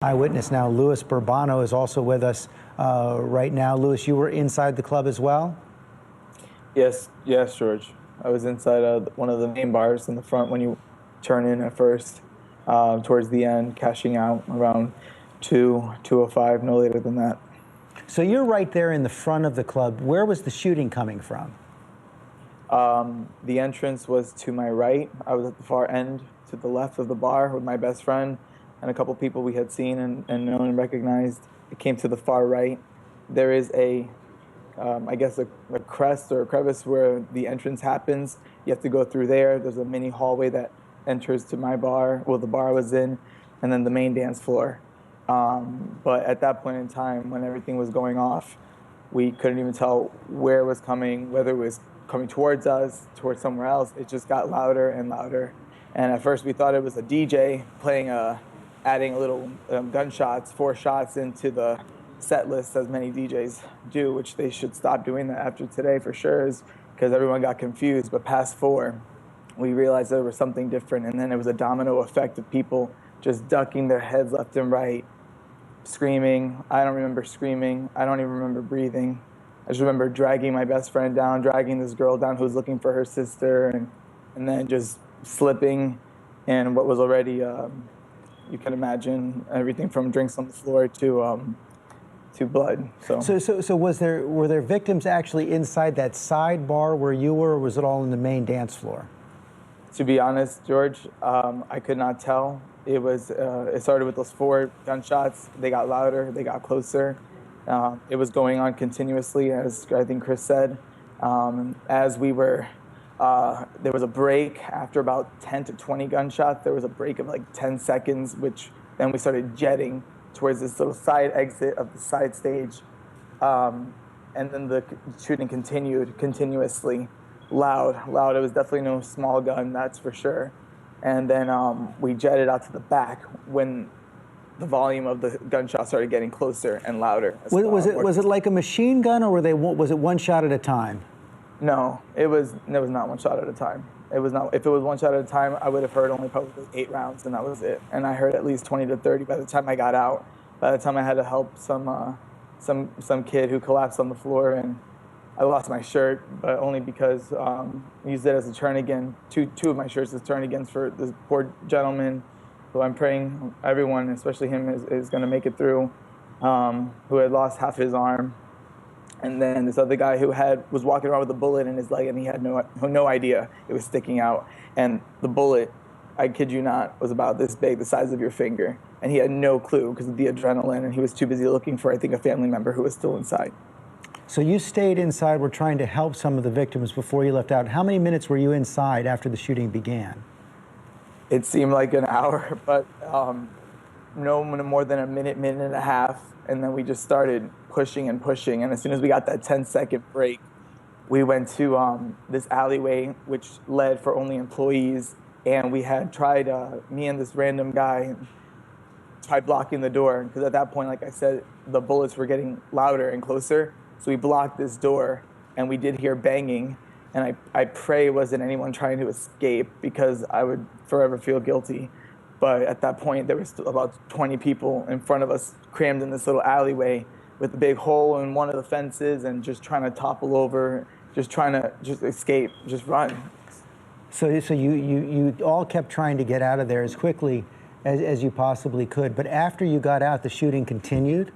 Eyewitness now, Louis Burbano is also with us right now. Louis, you were inside the club as well? Yes, George. I was inside one of the main bars in the front when you turn in at first, towards the end, cashing out around 2:05, no later than that. So you're right there in the front of the club. Where was the shooting coming from? The entrance was to my right. I was at the far end to the left of the bar with my best friend and a couple people we had seen and known and recognized. It came to the far right. There is I guess a crest or a crevice where the entrance happens. You have to go through there. There's a mini hallway that enters to my bar, well, the bar I was in, and then the main dance floor. But at that point in time, when everything was going off, we couldn't even tell where it was coming, whether it was coming towards us, towards somewhere else. It just got louder and louder. And at first we thought it was a DJ playing, adding a little gunshots, 4 shots into the set list, as many DJs do, which they should stop doing that after today for sure, is because everyone got confused. But past 4, we realized there was something different, and then it was a domino effect of people just ducking their heads left and right, screaming. I don't remember screaming. I don't even remember breathing. I just remember dragging my best friend down, dragging this girl down who was looking for her sister, and then just slipping in what was already, you can imagine, everything from drinks on the floor to blood. So were there victims actually inside that side bar where you were, or was it all in the main dance floor? To be honest, George, I could not tell. It started with those 4 gunshots. They got louder, they got closer. It was going on continuously, as I think Chris said. As we were, there was a break after about 10 to 20 gunshots. There was a break of like 10 seconds, which then we started jetting towards this little side exit of the side stage. And then the shooting continued continuously, loud. It was definitely no small gun, that's for sure. And then we jetted out to the back when the volume of the gunshots started getting closer and louder. Was it like a machine gun, or was it one shot at a time? No, it was not one shot at a time. It was not. If it was one shot at a time, I would have heard only probably 8 rounds, and that was it. And I heard at least 20 to 30 by the time I got out. By the time I had to help some kid who collapsed on the floor, and I lost my shirt, but only because I used it as a turn-again. Two of my shirts as turn-agains for this poor gentleman, who I'm praying everyone, especially him, is going to make it through, who had lost half his arm. And then this other guy who was walking around with a bullet in his leg, and he had no idea it was sticking out. And the bullet, I kid you not, was about this big, the size of your finger. And he had no clue because of the adrenaline, and he was too busy looking for, I think, a family member who was still inside. So you stayed inside, were trying to help some of the victims before you left out. How many minutes were you inside after the shooting began? It seemed like an hour, but no more than a minute and a half. And then we just started pushing and pushing. And as soon as we got that 10-second break, we went to this alleyway, which led for only employees. And we had tried, me and this random guy, tried blocking the door. Because at that point, like I said, the bullets were getting louder and closer. So we blocked this door, and we did hear banging. And I pray it wasn't anyone trying to escape, because I would forever feel guilty. But at that point, there was about 20 people in front of us crammed in this little alleyway with a big hole in one of the fences, and just trying to topple over, just trying to escape, just run. So you all kept trying to get out of there as quickly as you possibly could. But after you got out, the shooting continued?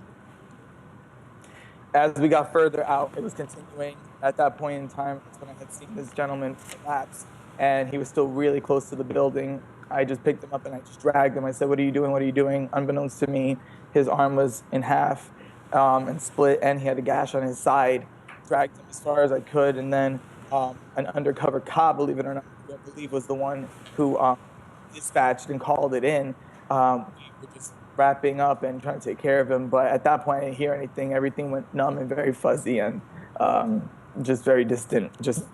As we got further out, it was continuing. At that point in time, that's when I had seen this gentleman collapse, and he was still really close to the building. I just picked him up and I just dragged him. I said, "What are you doing? What are you doing?" Unbeknownst to me, his arm was in half and split, and he had a gash on his side. Dragged him as far as I could, and then an undercover cop, believe it or not, who I believe was the one who dispatched and called it in. We were just wrapping up and trying to take care of him. But at that point, I didn't hear anything. Everything went numb and very fuzzy and just very distant. Just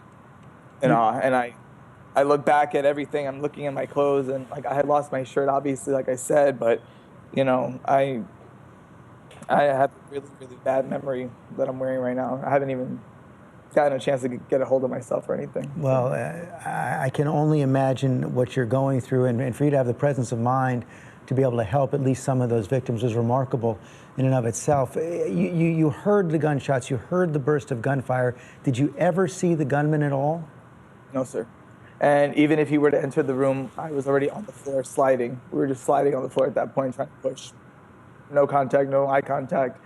in awe. And I look back at everything. I'm looking at my clothes, and like I had lost my shirt, obviously, like I said. But you know, I have a really, really bad memory that I'm wearing right now. I haven't even gotten a chance to get a hold of myself or anything. Well, I can only imagine what you're going through, and for you to have the presence of mind to be able to help at least some of those victims was remarkable in and of itself. You heard the gunshots, you heard the burst of gunfire. Did you ever see the gunman at all? No, sir. And even if he were to enter the room, I was already on the floor sliding. We were just sliding on the floor at that point, trying to push. No contact, no eye contact.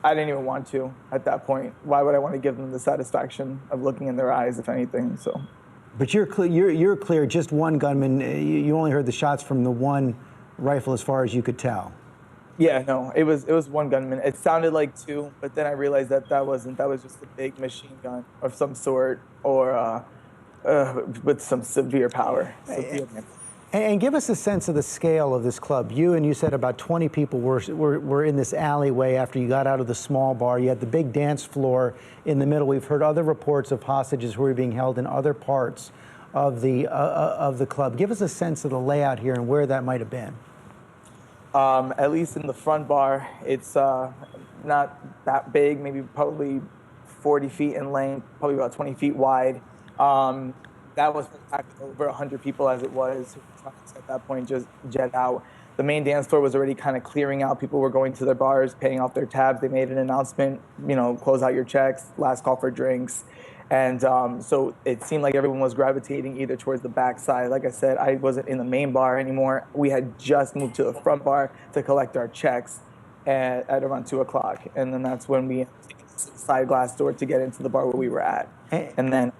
I didn't even want to at that point. Why would I want to give them the satisfaction of looking in their eyes, if anything? So. But you're clear. Just one gunman. You only heard the shots from the one rifle, as far as you could tell. Yeah, no, it was one gunman. It sounded like two, but then I realized that wasn't. That was just a big machine gun of some sort, or with some severe power. And give us a sense of the scale of this club. You said about 20 people were in this alleyway after you got out of the small bar. You had the big dance floor in the middle. We've heard other reports of hostages who were being held in other parts of the club. Give us a sense of the layout here and where that might have been. At least in the front bar, it's not that big, maybe probably 40 feet in length, probably about 20 feet wide. That was packed with over 100 people as it was. At that point, just jet out. The main dance floor was already kind of clearing out. People were going to their bars, paying off their tabs. They made an announcement, close out your checks, last call for drinks. And so it seemed like everyone was gravitating either towards the back side. Like I said, I wasn't in the main bar anymore. We had just moved to the front bar to collect our checks at around 2 o'clock. And then that's when we taken the side glass door to get into the bar where we were at. And then...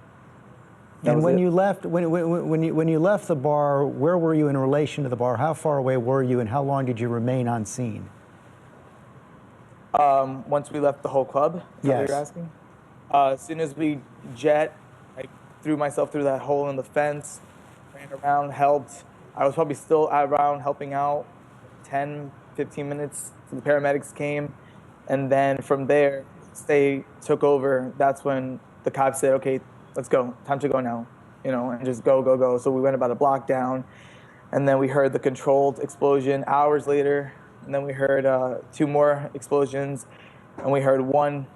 And when you left, when you left the bar, where were you in relation to the bar? How far away were you, and how long did you remain on scene? Once we left the whole club, is that what you're asking? As soon as we jet, I threw myself through that hole in the fence, ran around, helped. I was probably still around helping out 10, 15 minutes till the paramedics came. And then from there, they took over. That's when the cops said, okay, let's go. Time to go now, and just go. So we went about a block down, and then we heard the controlled explosion hours later, and then we heard 2 more explosions, and we heard 1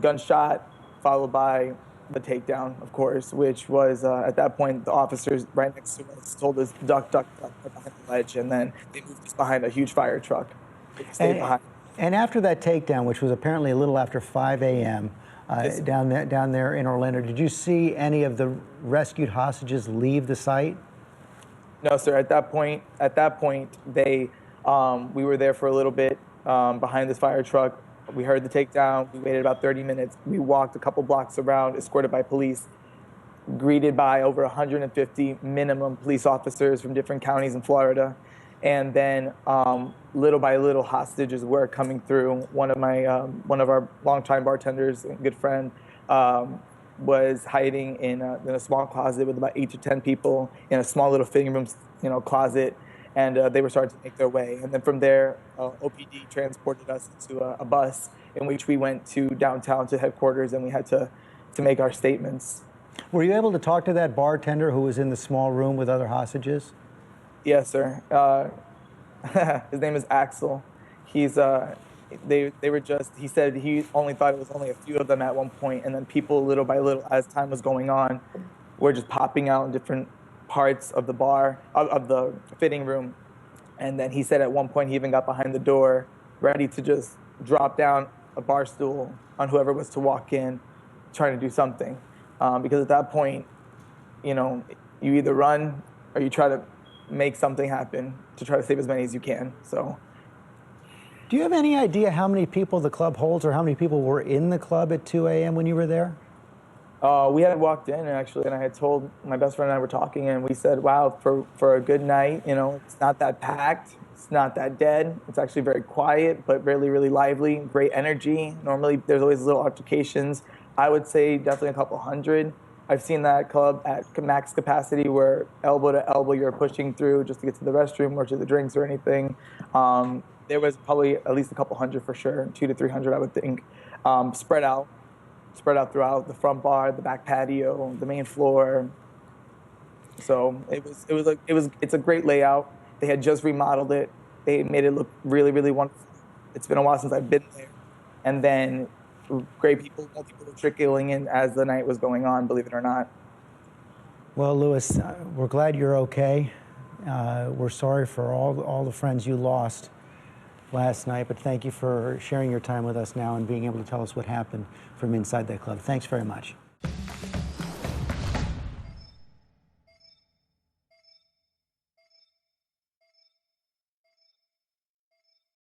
gunshot followed by the takedown, of course, which was at that point the officers right next to us told us duck behind the ledge, and then they moved us behind a huge fire truck. Stayed behind. And after that takedown, which was apparently a little after 5 a.m., down there in Orlando, did you see any of the rescued hostages leave the site? No, sir. At that point, they we were there for a little bit behind this fire truck. We heard the takedown. We waited about 30 minutes. We walked a couple blocks around, escorted by police, greeted by over 150 minimum police officers from different counties in Florida. And then little by little, hostages were coming through. One of our longtime bartenders, a good friend, was hiding in a small closet with about 8 to 10 people in a small little fitting room, closet, and they were starting to make their way. And then from there, OPD transported us to a bus in which we went to downtown to headquarters, and we had to make our statements. Were you able to talk to that bartender who was in the small room with other hostages? Yes, sir. His name is Axel. He's they were just, he said he only thought it was only a few of them at one point, and then people little by little as time was going on were just popping out in different parts of the bar, of the fitting room. And then he said at one point he even got behind the door ready to just drop down a bar stool on whoever was to walk in trying to do something. Because at that point, you either run or you try to make something happen to try to save as many as you can. So, do you have any idea how many people the club holds, or how many people were in the club at 2 a.m. when you were there? We had walked in actually, and I had told my best friend and I were talking, and we said, "Wow, for a good night, it's not that packed, it's not that dead. It's actually very quiet, but really, really lively. Great energy. Normally, there's always little altercations. I would say definitely a couple hundred." I've seen that club at max capacity where elbow to elbow you're pushing through just to get to the restroom or to the drinks or anything. There was probably at least a couple hundred for sure, 200 to 300 I would think, spread out throughout the front bar, the back patio, the main floor. So it's a great layout. They had just remodeled it. They made it look really, really wonderful. It's been a while since I've been there. And then great people, more people were trickling in as the night was going on, believe it or not. Well, Louis, we're glad you're okay. We're sorry for all the friends you lost last night, but thank you for sharing your time with us now and being able to tell us what happened from inside that club. Thanks very much.